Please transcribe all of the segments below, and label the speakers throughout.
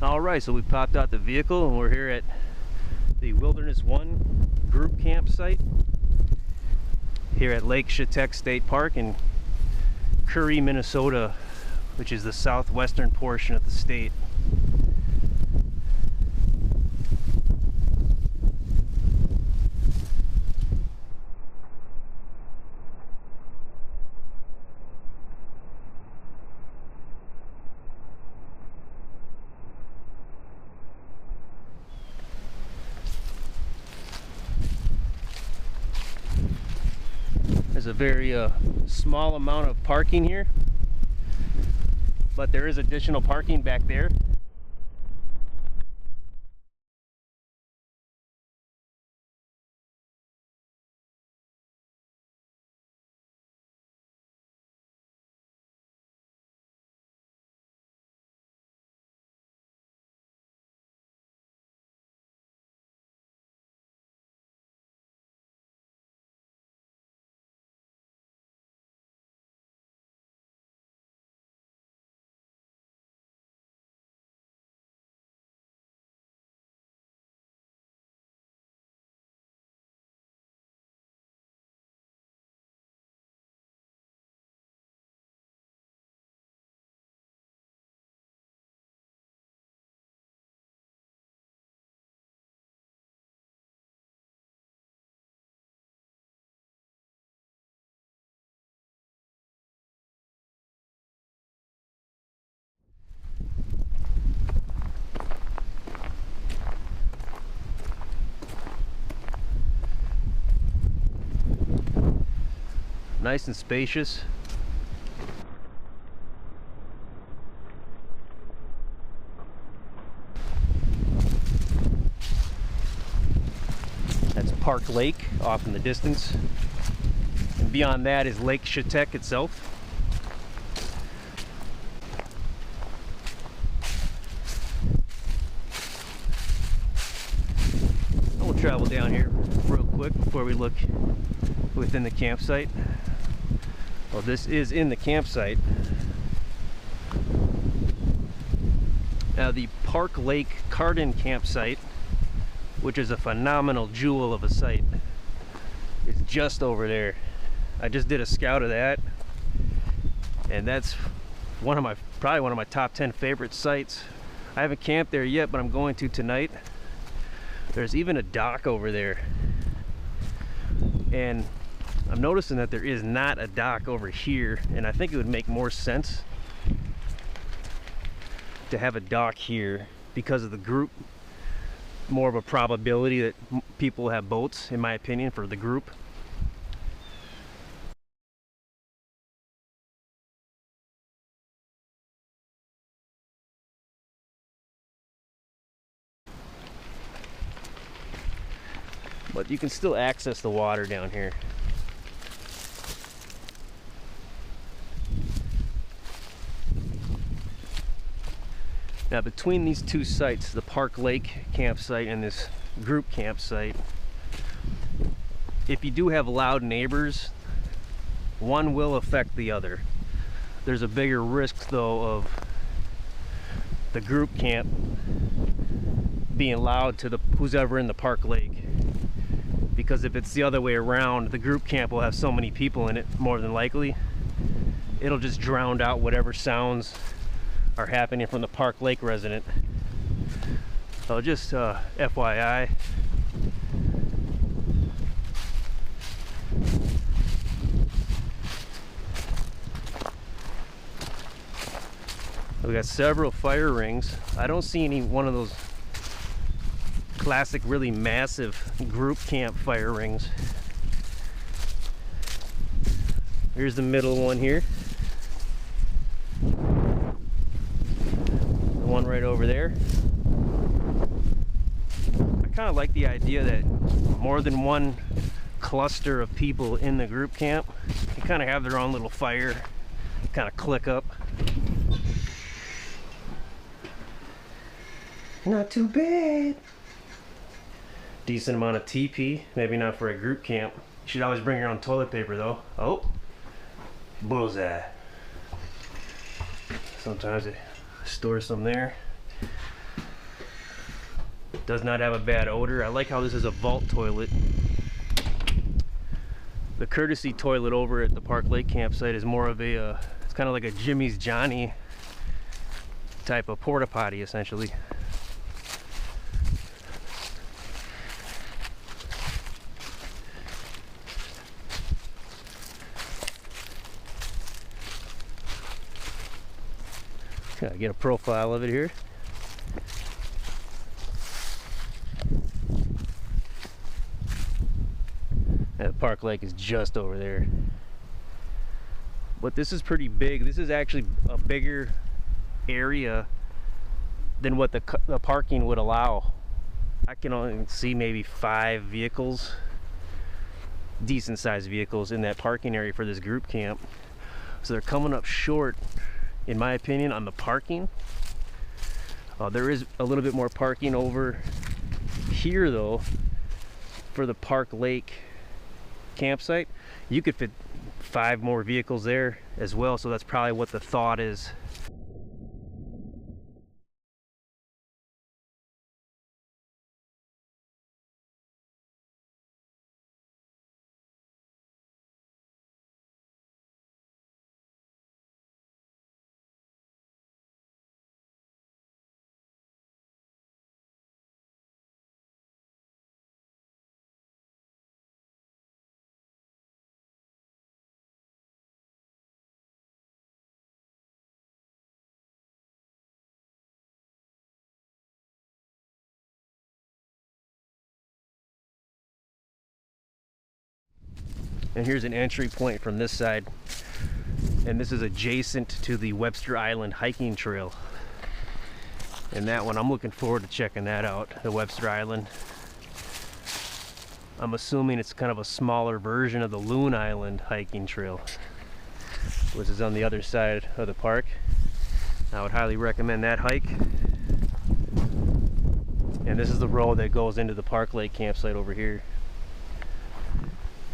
Speaker 1: Alright, so we popped out the vehicle and we're here at the Wilderness1 group campsite here at Lake Shetek State Park in Currie, Minnesota, which is the southwestern portion of the state. There's a very small amount of parking here, but there is additional parking back there. Nice and spacious. That's Park Lake off in the distance. And beyond that is Lake Shetek itself. We'll travel down here real quick before we look within the campsite. Well, this is in the campsite. Now, the Park Lake Cardin campsite, which is a phenomenal jewel of a site, is just over there. I just did a scout of that, and that's probably one of my top 10 favorite sites. I haven't camped there yet, but I'm going to tonight. There's even a dock over there, and I'm noticing that there is not a dock over here, and I think it would make more sense to have a dock here because of the group. More of a probability that people have boats, in my opinion, for the group. But you can still access the water down here. Now, between these two sites, the Park Lake campsite and this group campsite, if you do have loud neighbors, one will affect the other. There's a bigger risk, though, of the group camp being loud to who's ever in the Park Lake. Because if it's the other way around, the group camp will have so many people in it, more than likely, it'll just drown out whatever sounds are happening from the Park Lake resident. So just FYI. We got several fire rings. I don't see any one of those classic, really massive group camp fire rings. Here's the middle one here. One right over there. I kind of like the idea that more than one cluster of people in the group camp can kind of have their own little fire, kind of click up. Not too bad. Decent amount of TP, maybe not for a group camp. You should always bring your own toilet paper though. Oh, bullseye. Sometimes I store some there. Does not have a bad odor. I like how this is a vault toilet. The courtesy toilet over at the Park Lake campsite is more of a, it's kind of like a Jimmy's Johnny type of porta potty essentially. Gotta get a profile of it here. And the Park Lake is just over there. But this is pretty big. This is actually a bigger area than what the parking would allow. I can only see maybe 5 vehicles, decent sized vehicles in that parking area for this group camp. So they're coming up short, in my opinion, on the parking. There is a little bit more parking over here though for the Park Lake campsite. You could fit 5 more vehicles there as well, so that's probably what the thought is. And here's an entry point from this side, and this is adjacent to the Webster Island hiking trail. And that one, I'm looking forward to checking that out, the Webster Island. I'm assuming it's kind of a smaller version of the Loon Island hiking trail, which is on the other side of the park. I would highly recommend that hike. And this is the road that goes into the Park Lake campsite over here.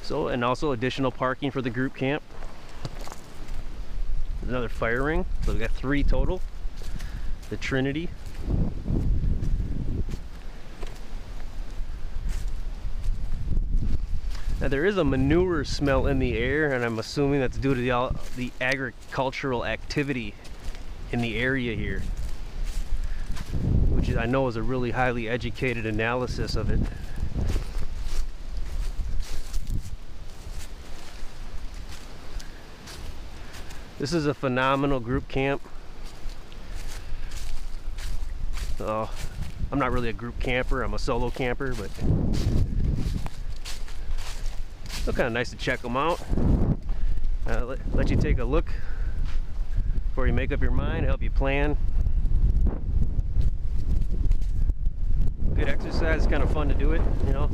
Speaker 1: So, and also additional parking for the group camp. There's another fire ring, so we've got 3 total. The Trinity. Now there is a manure smell in the air, and I'm assuming that's due to the agricultural activity in the area here, which I know is a really highly educated analysis of it. This is a phenomenal group camp. I'm not really a group camper, I'm a solo camper, but still kind of nice to check them out. Let you take a look before you make up your mind, help you plan. Good exercise, it's kind of fun to do it, you know.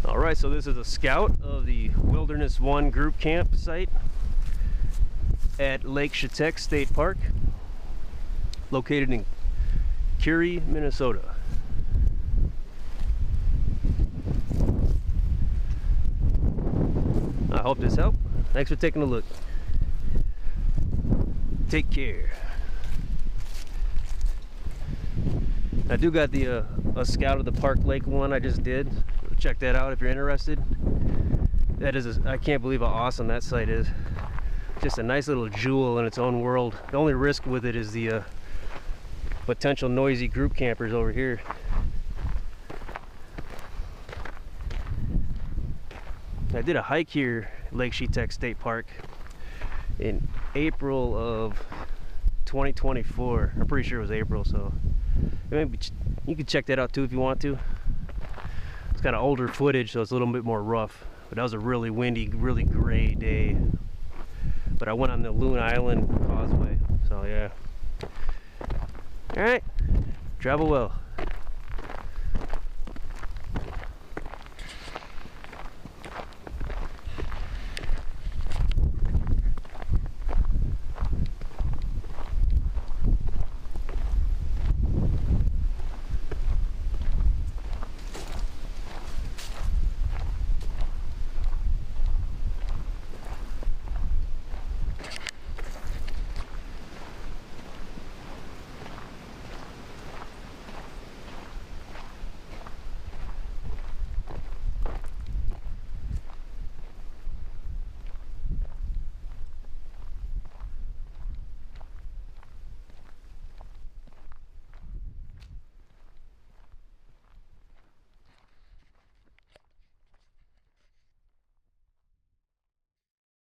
Speaker 1: Alright, so this is a scout of the Wilderness1 group camp site at Lake Shetek State Park, located in Currie, Minnesota. I hope this helped. Thanks for taking a look. Take care. I do got the a scout of the Park Lake one I just did. Check that out if you're interested. That is, I can't believe how awesome that site is. Just a nice little jewel in its own world. The only risk with it is the potential noisy group campers over here. I did a hike here at Lake Shetek State Park in April of 2024. I'm pretty sure it was April, so maybe you can check that out too if you want to. It's got older footage, so it's a little bit more rough, but that was a really windy, really gray day. But I went on the Loon Island Causeway, so yeah. All right, travel well.